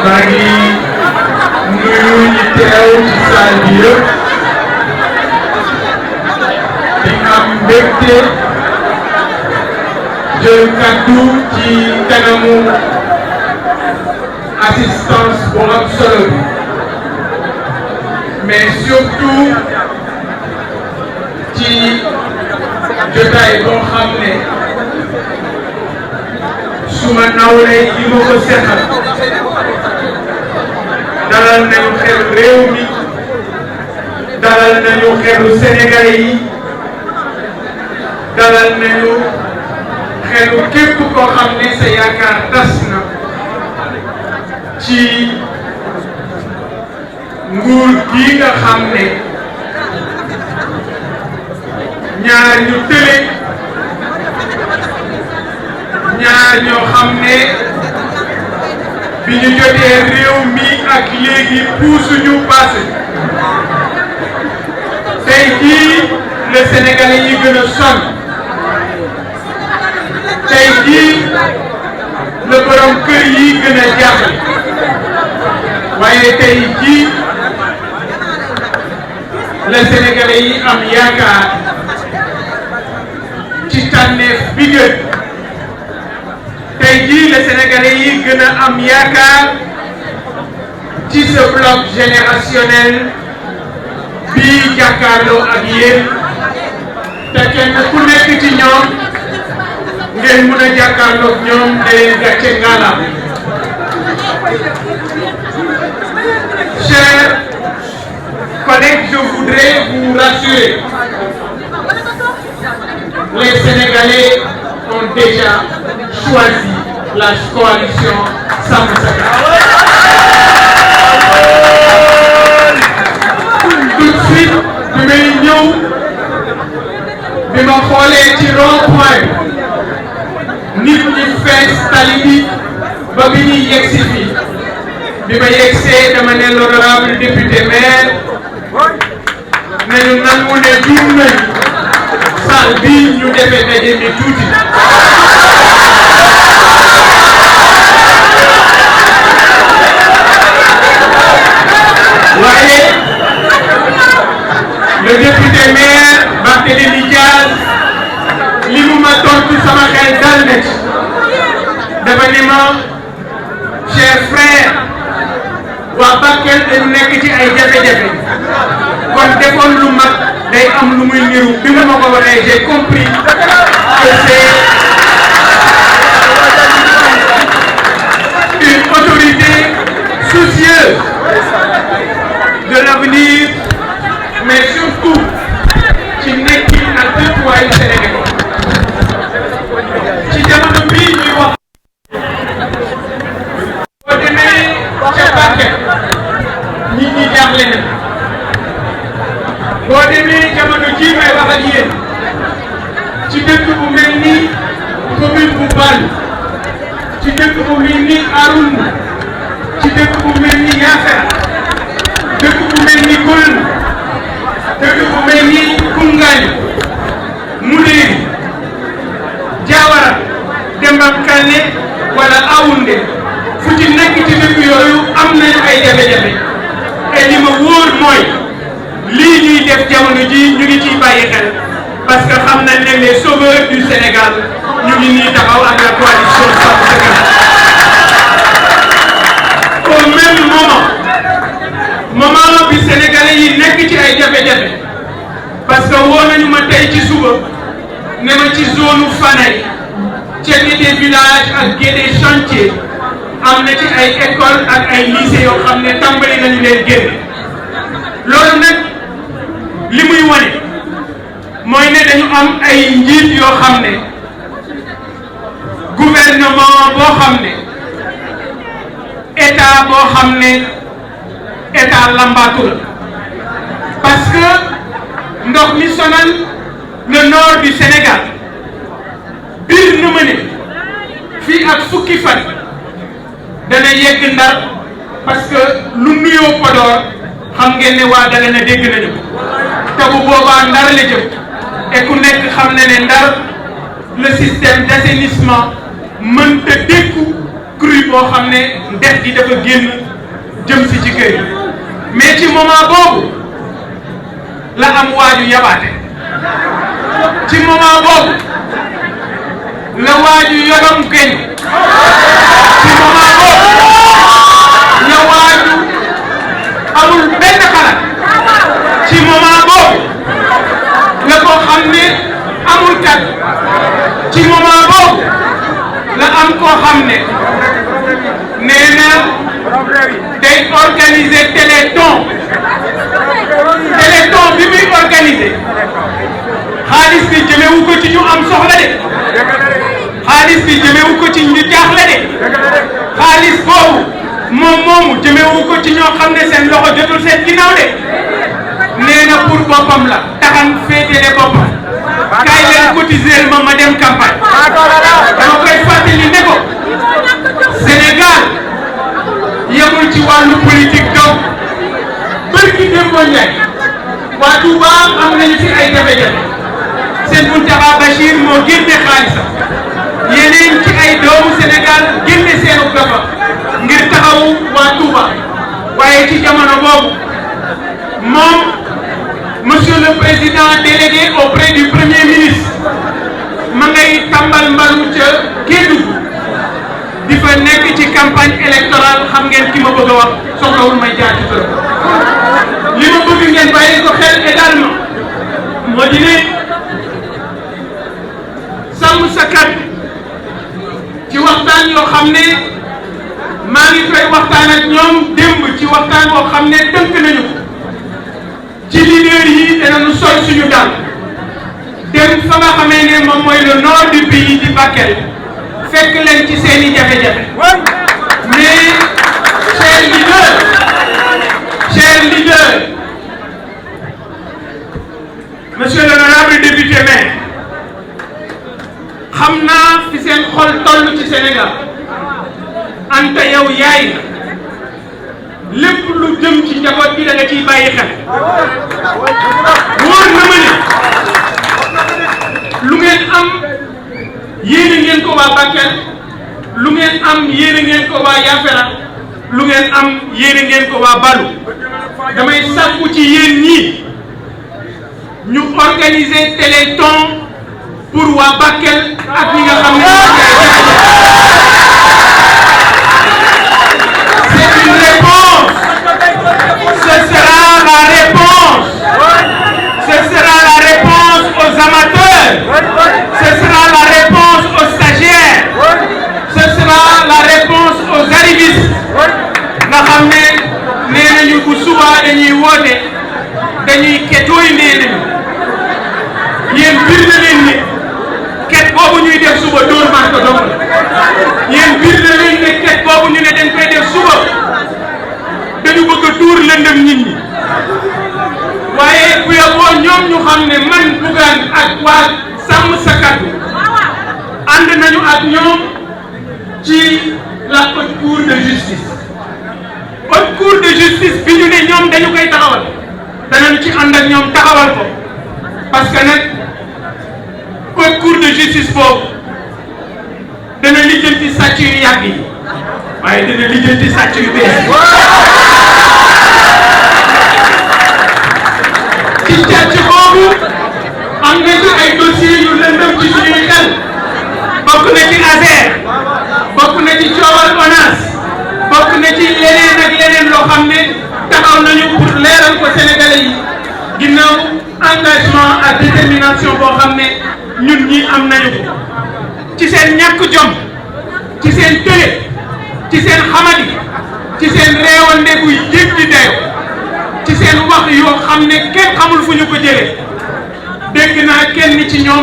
maa ngi nuyu ñi teew ci salle bi yëpp di am mbégte jël kàddu ci kanamu assistance bu am solo bi mais surtout ci jotaay boo xam ne suma nawle yi ma ko seqal dalal nañu xel réew mi dalal nañu xelu Sénégalais yi dalal nañu xelu képp koo xam ne sa yaakaar tas na ci nguur gi nga xam ne ñaar ñu tële ñaar ñoo xam ne bi ñu jotee réew mi ak léegi puusuñu passé tey jii le Sénégalais yi gën a sonn tey jii le borom kër yi gën a jaaxle waaye tey jii le Sénégalais yi am yaakaar ci tànneef bi gën tey jii le Sénégalais yi gën a am yaakaar ci ce bloc générationnel bii jàkkaarloo ak yéen te kenn ku nekk ci ñoom ngeen mun a jàkkaarloo ak ñoom da leen gàcce ngalaam. Chers collègues, je voudrais vous rassurer. Les Sénégalais ont déjà choisi la coalition Sàmm Sa Kàddu. Tout de suite bi may ñëw bi ma xoolee ci rond-point nit ñi fees tali bi ba bi ñuy yegsi fii bi ma yegsee dama ne l'honorable député maire nañu nangu ne juum nañu salle bi ñu defee daje ni tuuti. waaye le député maire Barthélémy Dias li mu ma tontu sama xel dal na ci dafa ni ma cher frère waa Bakel dañu nekk ci ay jafe-jafe kon defoon lu mag day am lu muy niru bi ma ko waxee j'ai compris que c'est une autorité soucieuse de l'avenir mais surtout ci nekkin ak dëkkuwaayu Sénégal ci jamono bii ñuy wax boo demee ca Bakel nit ñi jaaxle na boo demee jamono jii may wax ak yéen ci dëkk bu mel ni commune bu Bal ci dëkk bu mel ni Arouna ci dëkk bu mel ni Yaafara dëkk bu mel ni Goln dëkk bu mel ni Koungheul Moudéri Diawara Dembam Kane wala Aoundé fu ci nekk ci dëkk yooyu am nañu ay jafe-jafe et li ma wóor mooy lii ñuy def jamono ji ñu ngi ciy bàyyi xel parce que xam nañ ne les sauveurs du Sénégal ñu ngi nii taxaw ak la coalition Sàmm Sa Kàddu. Au même moment bi Sénégalais yi nekk ci ay jafe-jafe parce que woo nañu ma tey ci suba ne ma ci zone Fanaye ca Guédé village ak Guédé chantier am na ci ay école ak ay lycée yoo xam ne tàmbali nañu leen génne loolu nag li muy wane mooy ne dañu am ay njiit yoo xam ne gouvernement boo xam ne état boo xam ne état lambaatu la parce que ndox mi sonal le nord du Sénégal biir na ma ne fii ak fukki fan dana yegg Ndar parce que lu nuyoo Podor xam ngeen ne waa Dagana dégg nañu ko te bu boobaa Ndar la jëm et ku nekk xam na ne Ndar le système d'assainissement mënta dékku crue boo xam ne ndex gi dafa génn jëm si ci kër yi mais ci moment boobu la am waaju yabaate ci moment boobu la waaju yogam geñ ci moment boobu la waaju amul benn xalaat ci moment boobu la ko xam ne amul kat ci moment boobu la am koo xam ne nee na day organiser téléthon bi muy organiser xaalis bi jëmewu ko ci ñu am soxla de xaalis bi jëmewu ko ci ñu jaaxle de xaalis boobu moom moomu jëmewu ko ci ñoo xam ne seen loxo jotul seen ginnaaw de nee na pour boppam la taxan féetale boppam kaay leen cotiser ma dem campagne dama koy fàttali ne ko Sénégal yemul ci wàllu politique donc bërki démboo Njaay waa Touba am nañu fi ay jafe-jafe seen Mountakha Bachir moo génne xaalisam yeneen ci ay doomu Sénégal génne seenu gafa ngir taxawu waa Touba waaye ci jamono boobu moom monsieur le président délégué auprès du premier ministre ma ngay tàmbal mbalu ca Kédougou di fa nekk ci campagne électorale xam ngeen ki ma bëgg a wax soxlawul may jaar ci bërëb li ma bëgg ngeen bàyyi ko xel également moo di ne sàmm sa kàddu ci waxtaan yoo xam ne maa ngi koy waxtaan ak ñoom démb ci waxtaan boo xam ne tënk nañu ko ci leader yi danañu sol suñu dal dem fa nga xamee ne moom mooy le nord du pays di Bakel fekk leen ci seeni jafe-jafe mais cher leader monsieur l'honorable député maire xam naa fi seen xol toll ci Sénégal Anta yow yaay lépp lu jëm ci njaboot bi da nga ciy bàyyi xel wóor na ma ne lu ngeen am yéene ngeen ko waa Bakel lu ngeen am yéene ngeen ko waa Yafera lu ngeen am yéene ngeen ko waa Balu damay sàkku ci yéen ñii ñu organiser téléthon pour waa Bakel ak ñi nga xam ne c'est une réponse. Ce sera la réponse. Ce sera la réponse aux amateurs. Ce sera la réponse aux stagiaires. Ce sera la réponse aux arrivistes. nga xam ne nee nañu bu suba dañuy woote dañuy ketooy nee nañu yéen bir na leen ne ket boobu ñuy def suba dóor maa ko dong yéen bir na leen ne ket boobu ñu ne dañ koy def suba dañu bëgg a tuur lëndëm nit ñi waaye bu yeboo ñoom ñu xam ne man Bougane ak waa sàmm sa kàddu ànd nañu ak ñoom ci la haute cour de justice. haute cour de justice bi ñu ne ñoom dañu koy taxawal danañu ci ànd ak ñoom taxawal ko parce que nag haute cour de justice boobu dana lijjanti sàcc yu yàgg yi waaye dana lijjanti sàcc yu bees ci càcc boobu am na ci ay dossiers yu lëndëm ci suñuy xel bokk na ci ASER bokk na ci coowal ONAS bokk na ci leneen ak leneen loo xam ne taxaw nañu pour leeral ko Sénégalais yi ginnaaw engagement ak détermination boo xam ne ñun ñi am nañu ko ci seen ñàkk jom ci seen tële ci seen xamadi ci seen réewande buy jéggi dayo ci seen wax yoo xam ne kenn xamul fu ñu ko jëlee dégg naa kenn ci ñoom